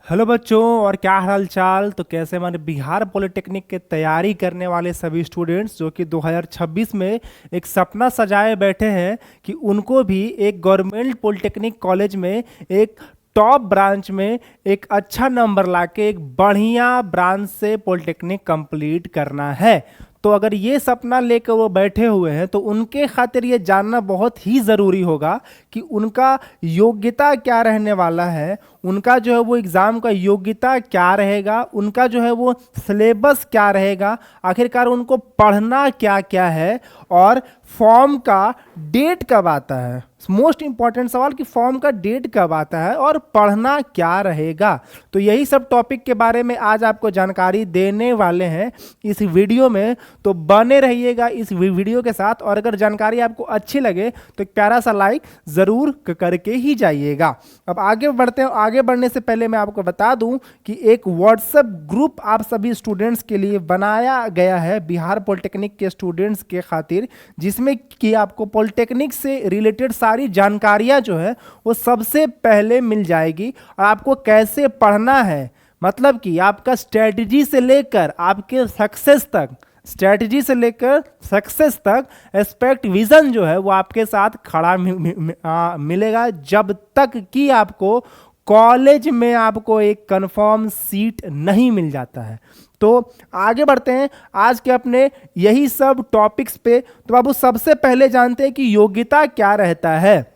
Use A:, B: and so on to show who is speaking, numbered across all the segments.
A: Hello बच्चों, और क्या हाल चाल। तो कैसे हमारे बिहार पॉलिटेक्निक के तैयारी करने वाले सभी स्टूडेंट्स जो कि 2026 में एक सपना सजाए बैठे हैं कि उनको भी एक गवर्नमेंट पॉलिटेक्निक कॉलेज में एक टॉप ब्रांच में एक अच्छा नंबर लाके एक बढ़िया ब्रांच से पॉलिटेक्निक कंप्लीट करना है। तो अगर ये सपना लेकर वो बैठे हुए हैं तो उनके खातिर ये जानना बहुत ही ज़रूरी होगा कि उनका योग्यता क्या रहने वाला है, उनका जो है वो एग्ज़ाम का योग्यता क्या रहेगा, उनका जो है वो सिलेबस क्या रहेगा, आखिरकार उनको पढ़ना क्या क्या है, और फॉर्म का डेट कब आता है। मोस्ट इंपॉर्टेंट सवाल कि फॉर्म का डेट कब आता है और पढ़ना क्या रहेगा। तो यही सब टॉपिक के बारे में आज आपको जानकारी देने वाले हैं इस वीडियो में। तो बने रहिएगा इस वीडियो के साथ, और अगर जानकारी आपको अच्छी लगे तो एक प्यारा सा लाइक ज़रूर करके ही जाइएगा। अब आगे बढ़ते हैं। आगे बढ़ने से पहले मैं आपको बता दूं कि एक व्हाट्सएप ग्रुप आप सभी स्टूडेंट्स के लिए बनाया गया है बिहार पॉलिटेक्निक के स्टूडेंट्स के खातिर, जिसमें कि आपको पॉलिटेक्निक से रिलेटेड सारी जानकारियां जो है वो सबसे पहले मिल जाएगी। और आपको कैसे पढ़ना है, मतलब कि आपका स्ट्रेटजी से लेकर आपके सक्सेस तक, स्ट्रेटजी से लेकर सक्सेस तक एस्पेक्ट विजन जो है वो आपके साथ खड़ा मिलेगा, जब तक कि आपको कॉलेज में आपको एक कंफर्म सीट नहीं मिल जाता है। तो आगे बढ़ते हैं आज के अपने यही सब टॉपिक्स पे। तो बाबू सबसे पहले जानते हैं कि योग्यता क्या रहता है।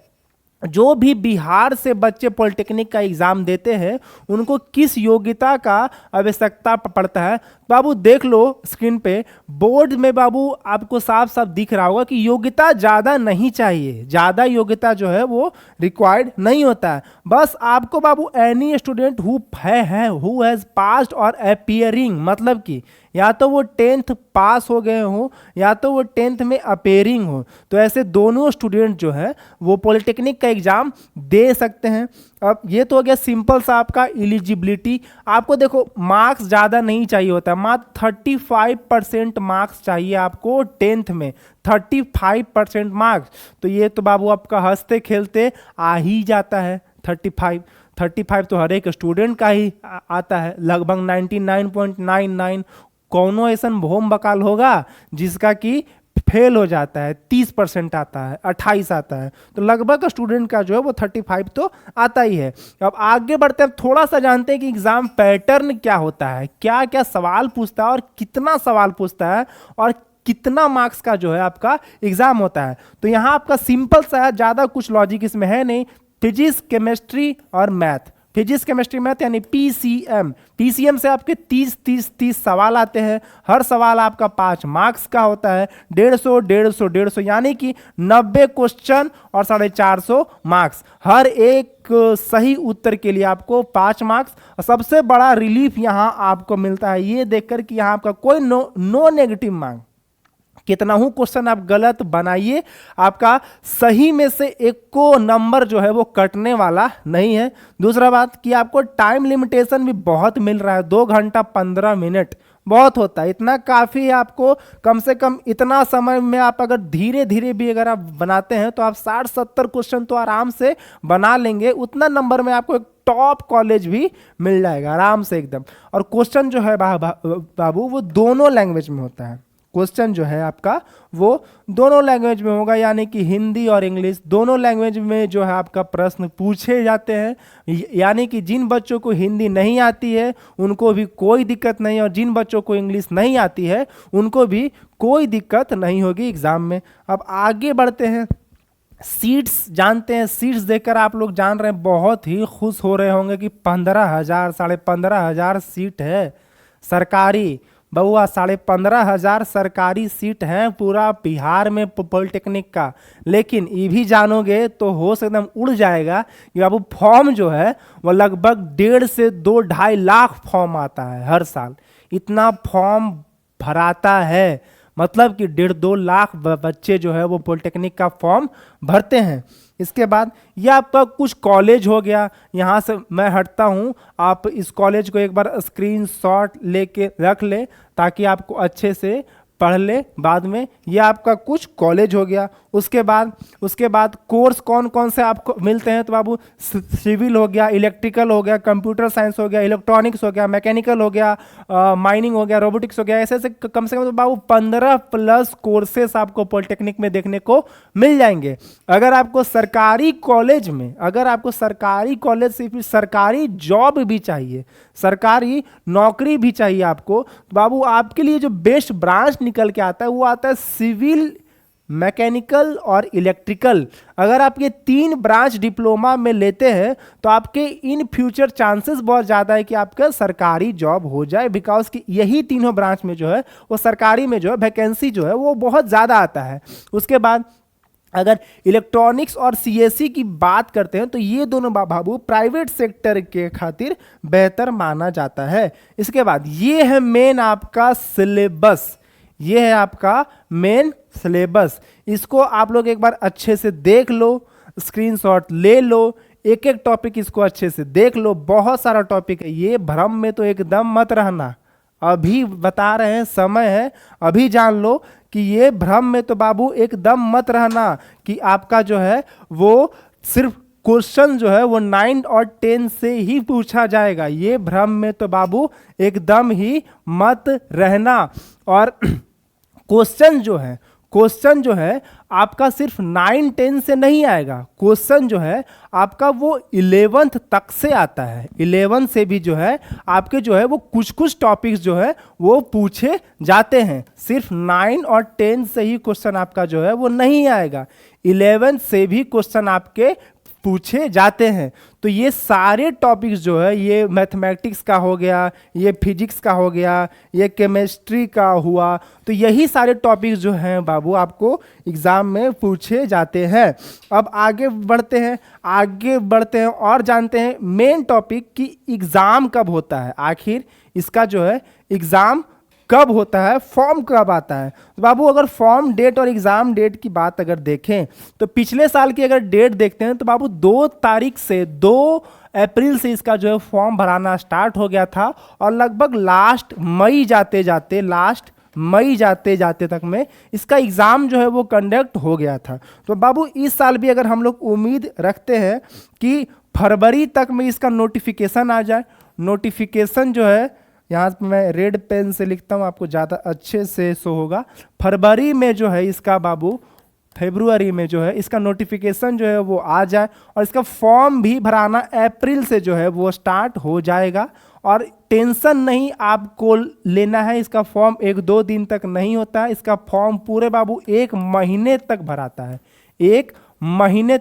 A: जो भी बिहार से बच्चे पॉलिटेक्निक का एग्जाम देते हैं उनको किस योग्यता का आवश्यकता पड़ता है। बाबू देख लो स्क्रीन पे, बोर्ड में बाबू आपको साफ साफ दिख रहा होगा कि योग्यता ज़्यादा नहीं चाहिए, ज़्यादा योग्यता जो है वो रिक्वायर्ड नहीं होता है। बस आपको बाबू any student who has passed और अपियरिंग, मतलब कि या तो वो 10th पास हो गए हो या तो वो 10th में अपेयरिंग हो, तो ऐसे दोनों स्टूडेंट जो है वो पॉलिटेक्निक का एग्जाम दे सकते हैं। अब ये तो हो गया सिंपल सा आपका एलिजिबिलिटी। आपको देखो मार्क्स ज़्यादा नहीं चाहिए होता है, मात्र 35% मार्क्स चाहिए आपको 10th में, 35% मार्क्स। तो ये तो बाबू आपका हंसते खेलते आ ही जाता है। 35 तो हर एक स्टूडेंट का ही आता है, लगभग 99.99। कौनो ऐसा भोम बकाल होगा जिसका कि फेल हो जाता है, 30% आता है, 28 आता है। तो लगभग स्टूडेंट का जो है वो 35 तो आता ही है। अब आगे बढ़ते हैं, थोड़ा सा जानते हैं कि एग्जाम पैटर्न क्या होता है, क्या क्या सवाल पूछता है और कितना सवाल पूछता है और कितना मार्क्स का जो है आपका एग्जाम होता है। तो यहाँ आपका सिंपल सा है, ज़्यादा कुछ लॉजिक इसमें है नहीं। फिजिक्स, केमिस्ट्री और मैथ, फिजिक्स केमिस्ट्री मैथ यानी पीसीएम। पीसीएम से आपके 30 सवाल आते हैं। हर सवाल आपका 5 मार्क्स का होता है। 150 यानी कि 90 क्वेश्चन और 450 मार्क्स। हर एक सही उत्तर के लिए आपको 5 मार्क्स। और सबसे बड़ा रिलीफ यहाँ आपको मिलता है ये देखकर कि यहाँ आपका कोई नो नेगेटिव मार्क्स। कितना हूँ क्वेश्चन आप गलत बनाइए, आपका सही में से एक को नंबर जो है वो कटने वाला नहीं है। दूसरा बात कि आपको टाइम लिमिटेशन भी बहुत मिल रहा है, 2 घंटा 15 मिनट बहुत होता है, इतना काफ़ी है आपको। कम से कम इतना समय में आप अगर धीरे धीरे भी अगर आप बनाते हैं तो आप 60-70 क्वेश्चन तो आराम से बना लेंगे। उतना नंबर में आपको एक टॉप कॉलेज भी मिल जाएगा आराम से एकदम। और क्वेश्चन जो है बाबू वो दोनों लैंग्वेज में होता है। क्वेश्चन जो है आपका वो दोनों लैंग्वेज में होगा, यानी कि हिंदी और इंग्लिश दोनों लैंग्वेज में जो है आपका प्रश्न पूछे जाते हैं। यानी कि जिन बच्चों को हिंदी नहीं आती है उनको भी कोई दिक्कत नहीं, और जिन बच्चों को इंग्लिश नहीं आती है उनको भी कोई दिक्कत नहीं होगी एग्ज़ाम में। अब आगे बढ़ते हैं, सीट्स जानते हैं। सीट्स देखकर आप लोग जान रहे हैं, बहुत ही खुश हो रहे होंगे कि 15,000 15,500 सीट है सरकारी। बउआ 15,500 सरकारी सीट हैं पूरा बिहार में पॉलिटेक्निक का। लेकिन ये भी जानोगे तो होश एकदम उड़ जाएगा कि बाबू फॉर्म जो है वो लगभग 1.5 से 2-2.5 लाख फॉर्म आता है हर साल। इतना फॉर्म भराता है, मतलब कि 1.5-2 लाख बच्चे जो है वो पॉलिटेक्निक का फॉर्म भरते हैं। इसके बाद यह आपका कुछ कॉलेज हो गया, यहाँ से मैं हटता हूँ। आप इस कॉलेज को एक बार स्क्रीनशॉट लेके रख लें ताकि आपको अच्छे से पढ़ ले बाद में। ये आपका कुछ कॉलेज हो गया। उसके बाद कोर्स कौन कौन से आपको मिलते हैं, तो बाबू सिविल हो गया, इलेक्ट्रिकल हो गया, कंप्यूटर साइंस हो गया, इलेक्ट्रॉनिक्स हो गया, मैकेनिकल हो गया, माइनिंग हो गया, रोबोटिक्स हो गया। ऐसे ऐसे कम से कम तो बाबू 15+ कोर्सेस आपको पॉलिटेक्निक में देखने को मिल जाएंगे। अगर आपको सरकारी कॉलेज से फिर सरकारी जॉब भी चाहिए, सरकारी नौकरी भी चाहिए आपको, तो बाबू आपके लिए जो बेस्ट ब्रांच निकल के आता है वो आता है सिविल, मैकेनिकल और इलेक्ट्रिकल। अगर आप ये 3 ब्रांच डिप्लोमा में लेते हैं तो आपके इन फ्यूचर चांसेस बहुत ज़्यादा है कि आपका सरकारी जॉब हो जाए, बिकॉज कि यही तीनों ब्रांच में जो है वो सरकारी में जो है वैकेंसी जो है वो बहुत ज़्यादा आता है। उसके बाद अगर इलेक्ट्रॉनिक्स और सीएससी की बात करते हैं तो ये दोनों बाबू प्राइवेट सेक्टर के खातिर बेहतर माना जाता है। इसके बाद ये है मेन आपका सिलेबस, ये है आपका मेन सिलेबस। इसको आप लोग एक बार अच्छे से देख लो, स्क्रीनशॉट ले लो, एक एक टॉपिक इसको अच्छे से देख लो। बहुत सारा टॉपिक है, ये भ्रम में तो एकदम मत रहना। अभी बता रहे हैं, समय है, अभी जान लो कि ये भ्रम में तो बाबू एकदम मत रहना कि आपका जो है वो सिर्फ क्वेश्चन जो है वो 9 और 10 से ही पूछा जाएगा। ये भ्रम में तो बाबू एकदम ही मत रहना। और क्वेश्चन जो है आपका सिर्फ 9, 10 से नहीं आएगा। क्वेश्चन जो है आपका वो 11th तक से आता है। 11 से भी जो है आपके जो है वो कुछ टॉपिक्स जो है वो पूछे जाते हैं। सिर्फ 9 और 10 से ही क्वेश्चन आपका जो है वो नहीं आएगा, 11 से भी क्वेश्चन आपके पूछे जाते हैं। तो ये सारे टॉपिक्स जो है, ये मैथमेटिक्स का हो गया, ये फिजिक्स का हो गया, ये केमिस्ट्री का हुआ, तो यही सारे टॉपिक्स जो हैं बाबू आपको एग्जाम में पूछे जाते हैं। अब आगे बढ़ते हैं और जानते हैं मेन टॉपिक कि एग्जाम कब होता है। आखिर इसका जो है एग्जाम कब होता है, फॉर्म कब आता है। तो बाबू अगर फॉर्म डेट और एग्जाम डेट की बात अगर देखें तो पिछले साल की अगर डेट देखते हैं तो बाबू 2 अप्रैल से इसका जो है फॉर्म भराना स्टार्ट हो गया था और लगभग लास्ट मई जाते जाते तक में इसका एग्ज़ाम जो है वो कंडक्ट हो गया था। तो बाबू इस साल भी अगर हम लोग उम्मीद रखते हैं कि फरवरी तक में इसका नोटिफिकेशन आ जाए। नोटिफिकेशन जो है यहाँ पे मैं रेड पेन से लिखता हूँ, आपको ज़्यादा अच्छे से शो होगा। फरवरी में जो है इसका बाबू, फरवरी में जो है इसका नोटिफिकेशन जो है वो आ जाए और इसका फॉर्म भी भराना अप्रैल से जो है वो स्टार्ट हो जाएगा। और टेंशन नहीं आपको लेना है, इसका फॉर्म 1-2 दिन तक नहीं होता है, इसका फॉर्म पूरे बाबू 1 महीने तक भराता है। 1 महीने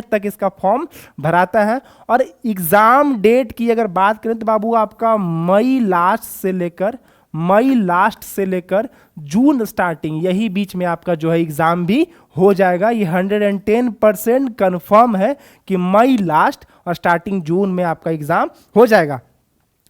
A: तक इसका फॉर्म भराता है। और एग्ज़ाम डेट की अगर बात करें तो बाबू आपका मई लास्ट से लेकर जून स्टार्टिंग, यही बीच में आपका जो है एग्ज़ाम भी हो जाएगा। ये 110% कन्फर्म है कि मई लास्ट और स्टार्टिंग जून में आपका एग्ज़ाम हो जाएगा।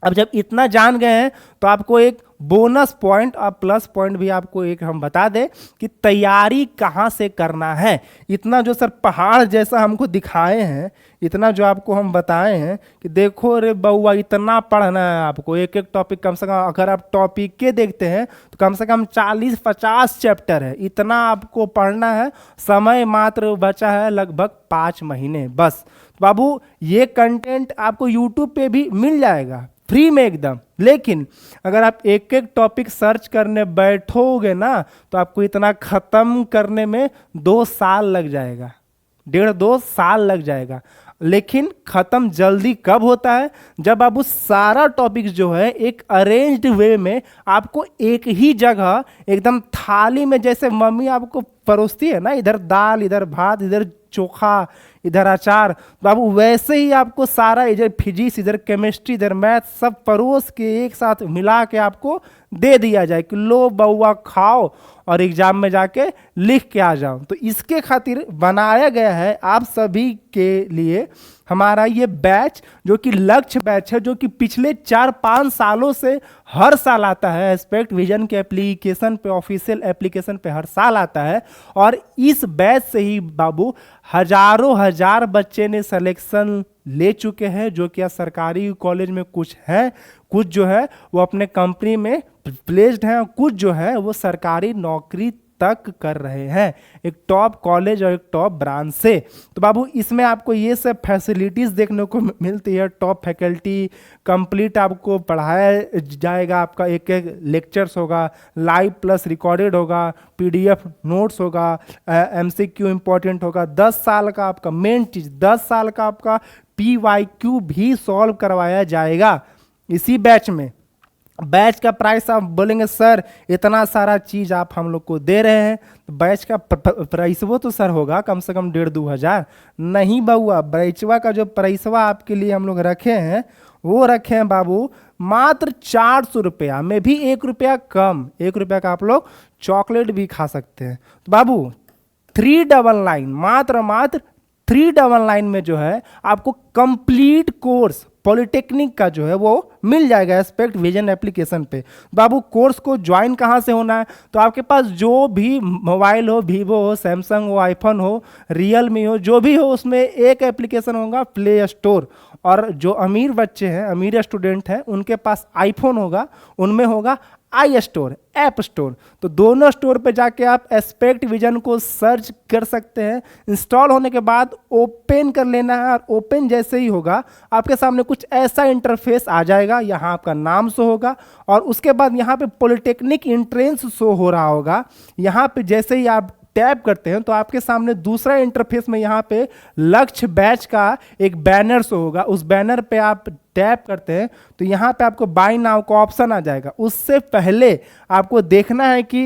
A: अब जब इतना जान गए हैं तो आपको एक बोनस पॉइंट और प्लस पॉइंट भी आपको एक हम बता दें कि तैयारी कहाँ से करना है। इतना जो सर पहाड़ जैसा हमको दिखाए हैं, इतना जो आपको हम बताए हैं कि देखो रे बउआ इतना पढ़ना है आपको, एक एक टॉपिक कम से कम अगर आप टॉपिक के देखते हैं तो कम से कम 40-50 चैप्टर है, इतना आपको पढ़ना है। समय मात्र बचा है लगभग 5 महीने बस। बाबू ये कंटेंट आपको यूट्यूब पे भी मिल जाएगा फ्री में एकदम। लेकिन अगर आप एक एक टॉपिक सर्च करने बैठोगे ना तो आपको इतना खत्म करने में 2 साल लग जाएगा, 1.5-2 साल लग जाएगा। लेकिन खत्म जल्दी कब होता है, जब बाबू सारा टॉपिक जो है एक अरेंज्ड वे में आपको एक ही जगह एकदम थाली में, जैसे मम्मी आपको परोसती है ना, इधर दाल, इधर भात, इधर चोखा, इधर अचार, बाबू वैसे ही आपको सारा, इधर फिजिक्स, इधर केमिस्ट्री, इधर मैथ, सब परोस के एक साथ मिला के आपको दे दिया जाए कि लो बउआ खाओ और एग्जाम में जाके लिख के आ जाओ। तो इसके खातिर बनाया गया है आप सभी के लिए हमारा ये बैच, जो कि लक्ष्य बैच है, जो कि पिछले 4-5 सालों से हर साल आता है। एस्पेक्ट विजन के एप्लीकेशन पे, ऑफिशियल एप्लीकेशन पे हर साल आता है। और इस बैच से ही बाबू हजारों हजार बच्चे ने सिलेक्शन ले चुके हैं, जो कि सरकारी कॉलेज में कुछ है, कुछ जो है वो अपने कंपनी में प्लेस्ड हैं, कुछ जो है वो सरकारी नौकरी तक कर रहे हैं, एक टॉप कॉलेज और एक टॉप ब्रांच से। तो बाबू इसमें आपको ये सब फैसिलिटीज़ देखने को मिलती है, टॉप फैकल्टी, कंप्लीट आपको पढ़ाया जाएगा, आपका एक एक लेक्चर्स होगा, लाइव प्लस रिकॉर्डेड होगा, पीडीएफ नोट्स होगा, एमसीक्यू इंपॉर्टेंट होगा, 10 साल का आपका मेन चीज़, 10 साल का आपका पीवाईक्यू भी सॉल्व करवाया जाएगा इसी बैच में। बैच का प्राइस आप बोलेंगे सर इतना सारा चीज़ आप हम लोग को दे रहे हैं, तो बैच का प्राइस वो तो सर होगा कम से कम 1,500-2 हज़ार। नहीं बउआ, बैचवा का जो प्राइसवा आपके लिए हम लोग रखे हैं वो रखे हैं बाबू मात्र 400 रुपया में भी 1 रुपया कम, 1 रुपया का आप लोग चॉकलेट भी खा सकते हैं। तो बाबू 399 मात्र 399 में जो है आपको कंप्लीट कोर्स पॉलिटेक्निक का जो है वो मिल जाएगा एस्पेक्ट विजन एप्लीकेशन पे। बाबू कोर्स को ज्वाइन कहाँ से होना है, तो आपके पास जो भी मोबाइल हो, वीवो हो, सैमसंग हो, आईफोन हो, रियलमी हो, जो भी हो, उसमें एक एप्लीकेशन होगा प्ले स्टोर। और जो अमीर बच्चे हैं, अमीर स्टूडेंट हैं, उनके पास आईफोन होगा, उनमें होगा आई स्टोर, ऐप स्टोर। तो दोनों स्टोर पे जाके आप एस्पेक्ट विजन को सर्च कर सकते हैं। इंस्टॉल होने के बाद ओपन कर लेना है, और ओपन जैसे ही होगा आपके सामने कुछ ऐसा इंटरफेस आ जाएगा। यहाँ आपका नाम शो होगा और उसके बाद यहाँ पे पॉलिटेक्निक एंट्रेंस शो हो रहा होगा। यहाँ पे जैसे ही आप टैप करते हैं तो आपके सामने दूसरा इंटरफेस में यहाँ पे लक्ष्य बैच का एक बैनर शो होगा। उस बैनर पे आप टैप करते हैं तो यहाँ पे आपको बाय नाउ का ऑप्शन आ जाएगा। उससे पहले आपको देखना है कि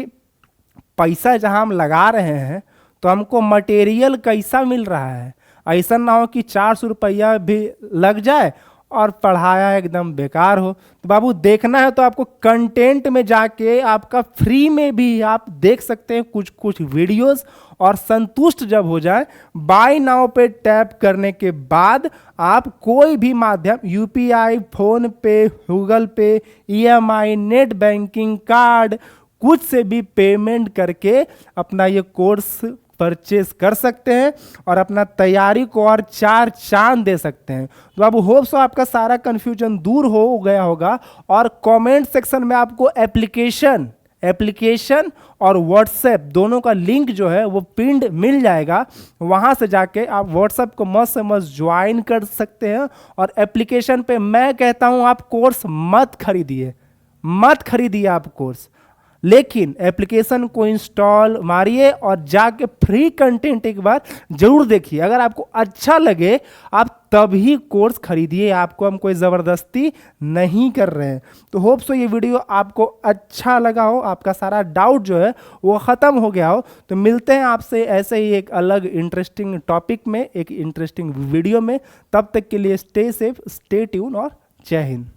A: पैसा जहाँ हम लगा रहे हैं तो हमको मटेरियल कैसा मिल रहा है। ऐसा ना हो कि 400 रुपया भी लग जाए और पढ़ाया एकदम बेकार हो। तो बाबू देखना है तो आपको कंटेंट में जाके आपका फ्री में भी आप देख सकते हैं कुछ वीडियोस, और संतुष्ट जब हो जाए बाय नाउ पे टैप करने के बाद आप कोई भी माध्यम यूपीआई, फोन पे, गूगल पे, ईएमआई, नेट बैंकिंग, कार्ड, कुछ से भी पेमेंट करके अपना ये कोर्स परचेज कर सकते हैं और अपना तैयारी को और 4 चांद दे सकते हैं। तो अब होप्स हो आपका सारा कन्फ्यूजन दूर हो गया होगा। और कमेंट सेक्शन में आपको एप्लीकेशन और व्हाट्सएप दोनों का लिंक जो है वो पिंड मिल जाएगा। वहाँ से जाके आप व्हाट्सएप को मस्त से मस्त ज्वाइन कर सकते हैं। और एप्लीकेशन पे मैं कहता हूँ आप कोर्स मत खरीदिए आप कोर्स, लेकिन एप्लीकेशन को इंस्टॉल मारिए और जाके फ्री कंटेंट एक बार जरूर देखिए। अगर आपको अच्छा लगे आप तभी कोर्स खरीदिए, आपको हम कोई ज़बरदस्ती नहीं कर रहे हैं। तो होप सो ये वीडियो आपको अच्छा लगा हो, आपका सारा डाउट जो है वो ख़त्म हो गया हो। तो मिलते हैं आपसे ऐसे ही एक अलग इंटरेस्टिंग टॉपिक में, एक इंटरेस्टिंग वीडियो में। तब तक के लिए स्टे सेफ, स्टे ट्यून और जय हिंद।